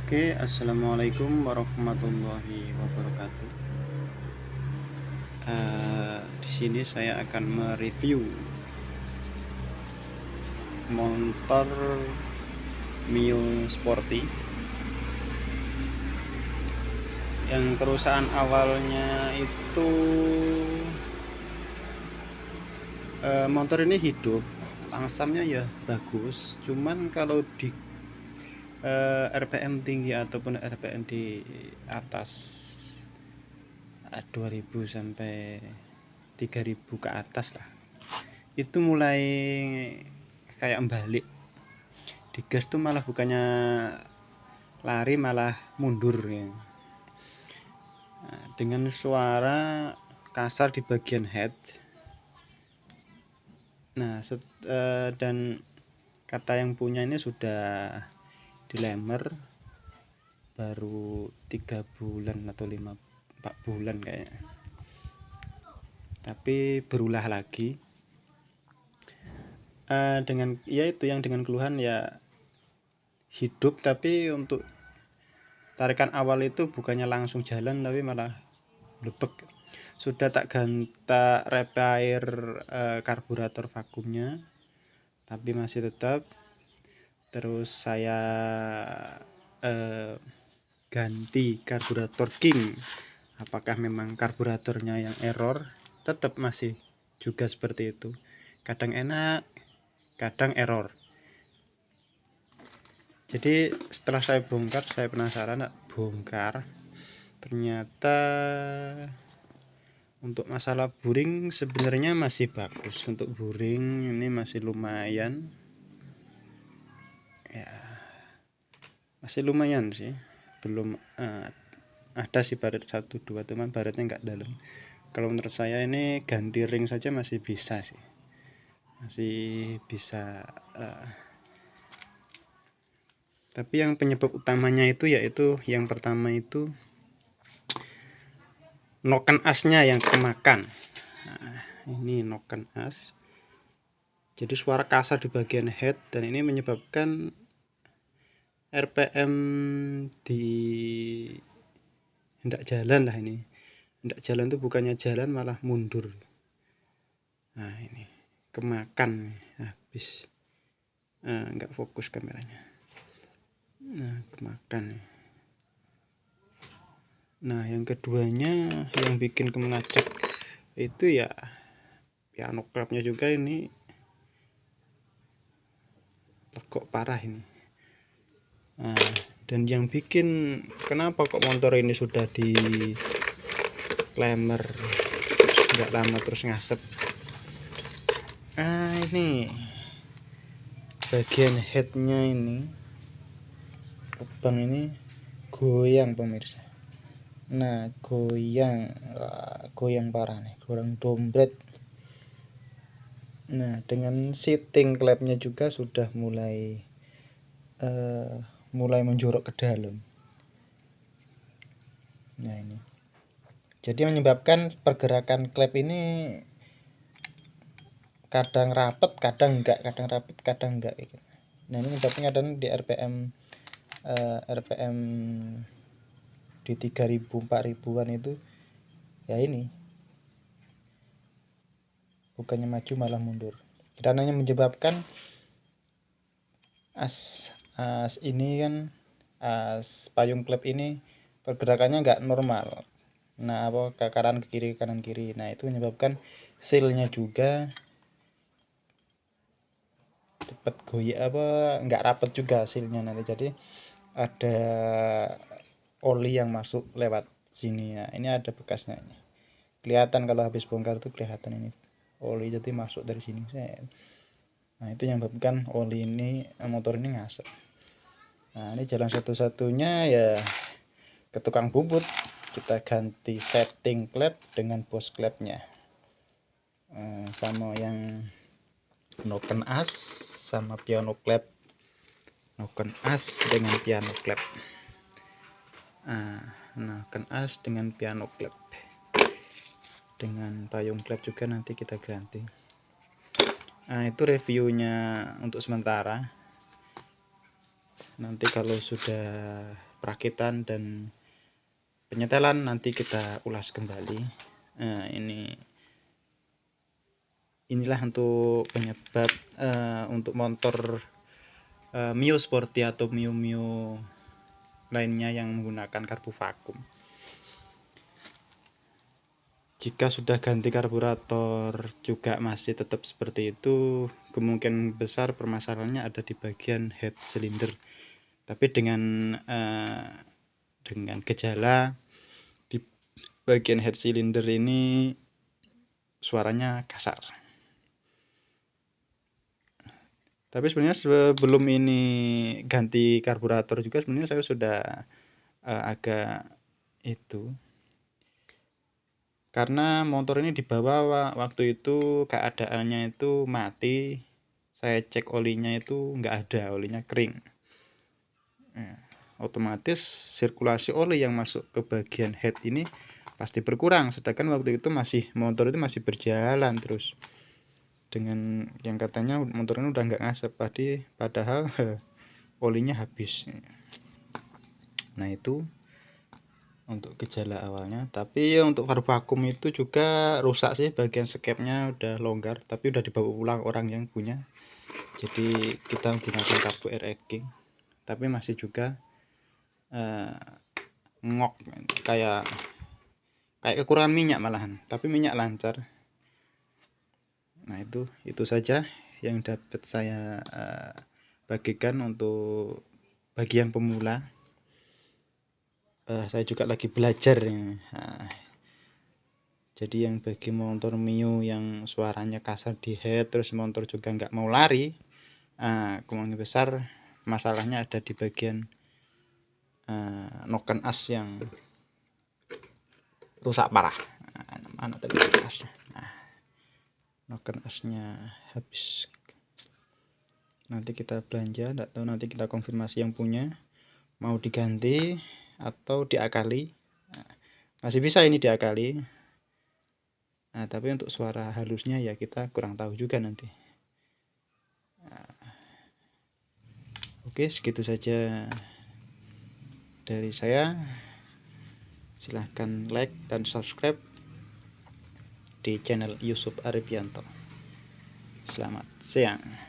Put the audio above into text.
Oke, assalamualaikum warahmatullahi wabarakatuh. Di sini saya akan mereview motor Mio Sporty yang kerusakan awalnya itu motor ini hidup, langsamnya ya bagus, cuman kalau di RPM tinggi ataupun RPM di atas 2000 sampai 3000 ke atas lah, itu mulai kayak balik. Digas tuh malah bukannya lari, malah mundur ya. Nah, dengan suara kasar di bagian head. Nah, dan kata yang punya ini sudah dilemer baru 3 bulan atau 4 bulan kayaknya, tapi berulah lagi dengan ya itu yang dengan keluhan ya hidup, tapi untuk tarikan awal itu bukannya langsung jalan tapi malah blebek. Sudah tak repair karburator vakumnya, tapi masih tetap. Terus saya ganti karburator king. Apakah memang karburatornya yang error? Tetap masih juga seperti itu. Kadang enak, kadang error. Jadi setelah saya bongkar, saya penasaran, bongkar. Ternyata untuk masalah buring sebenarnya masih bagus. Untuk buring ini masih lumayan. Ya, masih lumayan sih. Belum ada sih baret 1-2, teman baretnya nggak dalam. Kalau menurut saya ini ganti ring saja masih bisa sih. Masih bisa. Tapi yang penyebab utamanya itu yaitu yang pertama itu noken asnya yang kemakan. Nah, ini noken as. Jadi suara kasar di bagian head, dan ini menyebabkan RPM di hendak jalan lah ini. Hendak jalan itu bukannya jalan malah mundur. Nah, ini kemakan habis. Nggak fokus kameranya. Nah, kemakan. Nah, yang keduanya yang bikin kemenacak itu ya piano clapnya juga ini legok parah ini. Nah, dan yang bikin kenapa kok motor ini sudah di klemer nggak lama terus ngasep, ini bagian headnya ini, lubang ini goyang pemirsa. Nah, goyang parah nih, goyang dompet. Nah, dengan sitting klepnya juga sudah mulai menjorok ke dalam. Nah, ini jadi menyebabkan pergerakan klep ini kadang rapet, kadang enggak, kadang rapet, kadang enggak. Nah, ini menyebabkan kadang di RPM di 3000 4000-an itu ya ini bukannya maju malah mundur. Dan hanya menyebabkan as ini kan, as payung klep ini pergerakannya enggak normal. Nah, ke kanan ke kiri, kanan kiri. Nah, itu menyebabkan sealnya juga cepat goyah, enggak rapet juga sealnya nanti. Jadi ada oli yang masuk lewat sini ya. Ini ada bekasnya ini. Kelihatan kalau habis bongkar itu kelihatan ini oli jadi masuk dari sini. Nah, itu yang menyebabkan oli ini, motor ini ngasep. Nah, ini jalan satu-satunya ya ke tukang bubut, kita ganti setting klep dengan bos klepnya, sama yang noken as sama piano klep, noken as dengan piano klep. Noken as dengan piano klep, dengan payung klep juga nanti kita ganti. Nah, itu reviewnya untuk sementara. Nanti kalau sudah perakitan dan penyetelan nanti kita ulas kembali. Inilah untuk penyebab untuk motor Mio Sporty atau Mio lainnya yang menggunakan karbu vakum. Jika sudah ganti karburator juga masih tetap seperti itu, kemungkinan besar permasalahannya ada di bagian head cylinder. Tapi dengan gejala di bagian head cylinder ini suaranya kasar. Tapi sebenarnya sebelum ini ganti karburator juga sebenarnya saya sudah agak itu, karena motor ini dibawa waktu itu keadaannya itu mati. Saya cek olinya itu nggak ada, olinya kering. Otomatis sirkulasi oli yang masuk ke bagian head ini pasti berkurang, sedangkan waktu itu motor itu masih berjalan terus dengan yang katanya motor ini udah nggak ngasap, padahal olinya habis. Nah itu untuk gejala awalnya. Tapi untuk karbu vakum itu juga rusak sih, bagian skepnya udah longgar, tapi udah dibawa pulang orang yang punya. Jadi kita menggunakan karbu RX King, tapi masih juga ngok, kayak kekurangan minyak malahan, tapi minyak lancar. Nah itu saja yang dapat saya bagikan untuk bagi yang pemula. Saya juga lagi belajar ya. Jadi yang bagi motor Mio yang suaranya kasar di head, terus motor juga nggak mau lari, kemungkinan besar masalahnya ada di bagian noken as yang rusak parah. Mana tadi asnya? Noken asnya habis. Nanti kita belanja, nggak tahu, nanti kita konfirmasi yang punya mau diganti atau diakali. Masih bisa ini diakali. Tapi untuk suara halusnya ya kita kurang tahu juga nanti. Oke, segitu saja dari saya. Silahkan like dan subscribe di channel Yusuf Arifianto. Selamat siang.